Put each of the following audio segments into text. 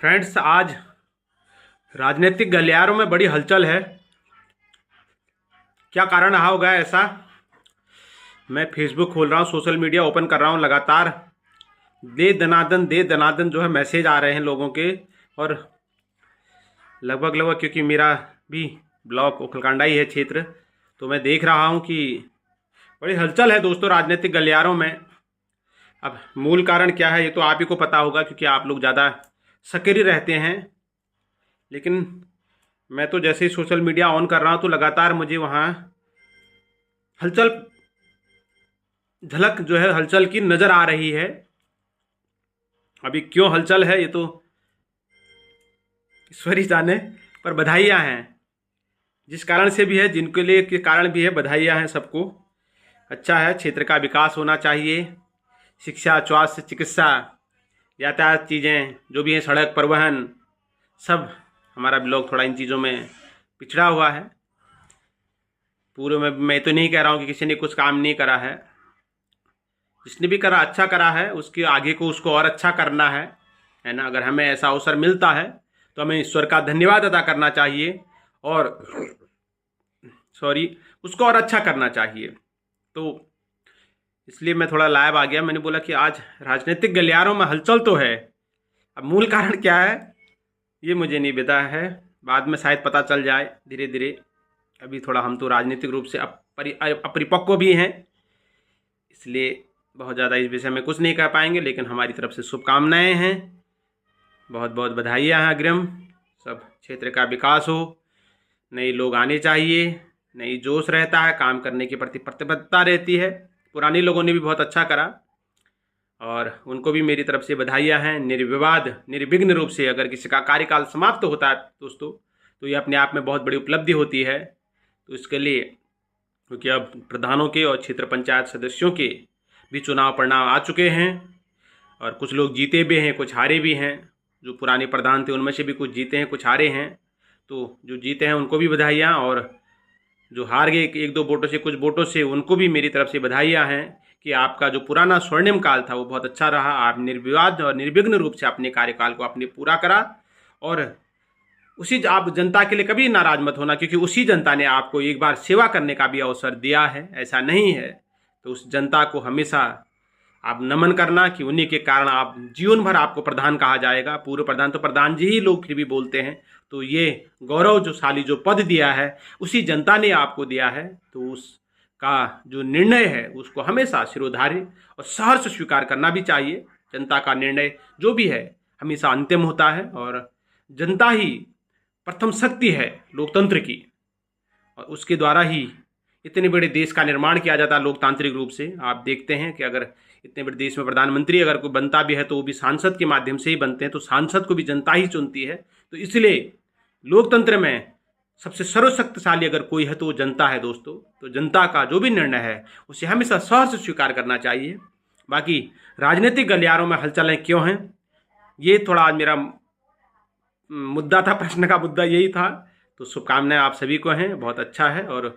Friends, आज राजनीतिक गलियारों में बड़ी हलचल है। क्या कारण रहा होगा ऐसा? मैं फेसबुक खोल रहा हूँ, सोशल मीडिया ओपन कर रहा हूँ, लगातार दे दनादन जो है मैसेज आ रहे हैं लोगों के। और लगभग क्योंकि मेरा भी ब्लॉक ओखलकांडा ही है क्षेत्र, तो मैं देख रहा हूँ कि बड़ी हलचल है दोस्तों राजनीतिक गलियारों में। अब मूल कारण क्या है ये तो आप ही को पता होगा, क्योंकि आप लोग ज़्यादा सक्रिय रहते हैं। लेकिन मैं तो जैसे ही सोशल मीडिया ऑन कर रहा हूँ तो लगातार मुझे वहाँ हलचल, झलक जो है हलचल की नज़र आ रही है। अभी क्यों हलचल है ये तो ईश्वर ही जाने, पर बधाइयाँ हैं जिस कारण से भी है, जिनके लिए के कारण भी है, बधाइयाँ हैं सबको। अच्छा है, क्षेत्र का विकास होना चाहिए। शिक्षा, स्वास्थ्य, चिकित्सा, यातायात चीज़ें जो भी हैं, सड़क परिवहन, सब हमारा ब्लॉक थोड़ा इन चीज़ों में पिछड़ा हुआ है। पूरे में मैं तो नहीं कह रहा हूँ कि किसी ने कुछ काम नहीं करा है। जिसने भी करा अच्छा करा है, उसके आगे को उसको और अच्छा करना है ना। अगर हमें ऐसा अवसर मिलता है तो हमें ईश्वर का धन्यवाद अदा करना चाहिए और उसको और अच्छा करना चाहिए। तो इसलिए मैं थोड़ा लाइव आ गया। मैंने बोला कि आज राजनीतिक गलियारों में हलचल तो है, अब मूल कारण क्या है ये मुझे नहीं पता है, बाद में शायद पता चल जाए धीरे धीरे। अभी थोड़ा हम तो राजनीतिक रूप से अपरिपक्व भी हैं, इसलिए बहुत ज़्यादा इस विषय में कुछ नहीं कह पाएंगे। लेकिन हमारी तरफ से शुभकामनाएं हैं, बहुत बहुत बधाइयाँ हैं अग्रिम। सब क्षेत्र का विकास हो, नए लोग आने चाहिए, नई जोश रहता है, काम करने के प्रति प्रतिबद्धता रहती है। पुराने लोगों ने भी बहुत अच्छा करा और उनको भी मेरी तरफ से बधाइयाँ हैं। निर्विवाद निर्विघ्न रूप से अगर किसी का कार्यकाल समाप्त होता है दोस्तों, तो ये अपने आप में बहुत बड़ी उपलब्धि होती है। तो इसके लिए, क्योंकि अब प्रधानों के और क्षेत्र पंचायत सदस्यों के भी चुनाव परिणाम आ चुके हैं और कुछ लोग जीते भी हैं, कुछ हारे भी हैं। जो पुराने प्रधान थे उनमें से भी कुछ जीते हैं, कुछ हारे हैं। तो जो जीते हैं उनको भी बधाइयाँ, और जो हार गए एक दो वोटों से, कुछ वोटों से, उनको भी मेरी तरफ से बधाइयाँ हैं कि आपका जो पुराना स्वर्णिम काल था वो बहुत अच्छा रहा। आप निर्विवाद और निर्विघ्न रूप से अपने कार्यकाल को आपने पूरा करा, और उसी आप जनता के लिए कभी नाराज मत होना, क्योंकि उसी जनता ने आपको एक बार सेवा करने का भी अवसर दिया है, ऐसा नहीं है। तो उस जनता को हमेशा आप नमन करना कि उन्हीं के कारण आप जीवन भर आपको प्रधान कहा जाएगा। पूर्व प्रधान तो प्रधान जी ही लोग फिर भी बोलते हैं। तो ये गौरव जो शाली जो पद दिया है उसी जनता ने आपको दिया है, तो उसका जो निर्णय है उसको हमेशा सिरोधार्य और सहर्ष स्वीकार करना भी चाहिए। जनता का निर्णय जो भी है हमेशा अंतिम होता है, और जनता ही प्रथम शक्ति है लोकतंत्र की, और उसके द्वारा ही इतने बड़े देश का निर्माण किया जाता है लोकतांत्रिक रूप से। आप देखते हैं कि अगर इतने बड़े देश में प्रधानमंत्री अगर कोई बनता भी है तो वो भी सांसद के माध्यम से ही बनते हैं, तो सांसद को भी जनता ही चुनती है। तो इसलिए लोकतंत्र में सबसे सर्वशक्तिशाली अगर कोई है तो वो जनता है दोस्तों। तो जनता का जो भी निर्णय है उसे हमेशा सहर्ष स्वीकार करना चाहिए। बाकी राजनीतिक गलियारों में हलचलें क्यों हैं, ये थोड़ा आज मेरा मुद्दा था, प्रश्न का मुद्दा यही था। तो शुभकामनाएं आप सभी को हैं, बहुत अच्छा है। और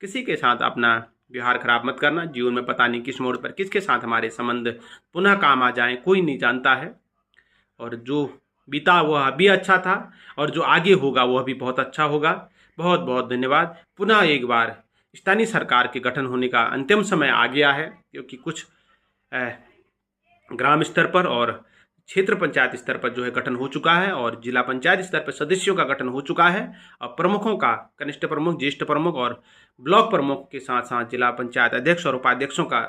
किसी के साथ अपना व्यवहार खराब मत करना। जीवन में पता नहीं किस मोड़ पर किसके साथ हमारे संबंध पुनः काम आ जाएं, कोई नहीं जानता है। और जो बीता वह भी अच्छा था, और जो आगे होगा वह भी बहुत अच्छा होगा। बहुत बहुत धन्यवाद। पुनः एक बार स्थानीय सरकार के गठन होने का अंतिम समय आ गया है, क्योंकि कुछ ग्राम स्तर पर और क्षेत्र पंचायत स्तर पर जो है गठन हो चुका है, और जिला पंचायत स्तर पर सदस्यों का गठन हो चुका है। अब प्रमुखों का, कनिष्ठ प्रमुख, ज्येष्ठ प्रमुख और ब्लॉक प्रमुख के साथ साथ जिला पंचायत अध्यक्ष और उपाध्यक्षों का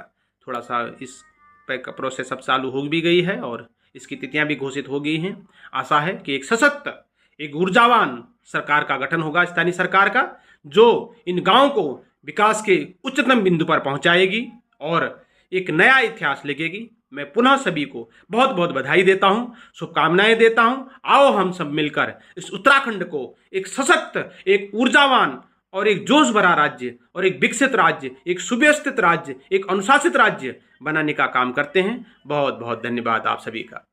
थोड़ा सा इस प्रोसेस अब चालू हो भी गई है, और इसकी तिथियां भी घोषित हो गई हैं। आशा है कि एक सशक्त, एक ऊर्जावान सरकार का गठन होगा, स्थानीय सरकार का, जो इन गाँव को विकास के उच्चतम बिंदु पर पहुँचाएगी और एक नया इतिहास लिखेगी। मैं पुनः सभी को बहुत बहुत बधाई देता हूं, शुभकामनाएं देता हूं। आओ हम सब मिलकर इस उत्तराखंड को एक सशक्त, एक ऊर्जावान और एक जोश भरा राज्य, और एक विकसित राज्य, एक सुव्यवस्थित राज्य, एक अनुशासित राज्य बनाने का काम करते हैं। बहुत बहुत धन्यवाद आप सभी का।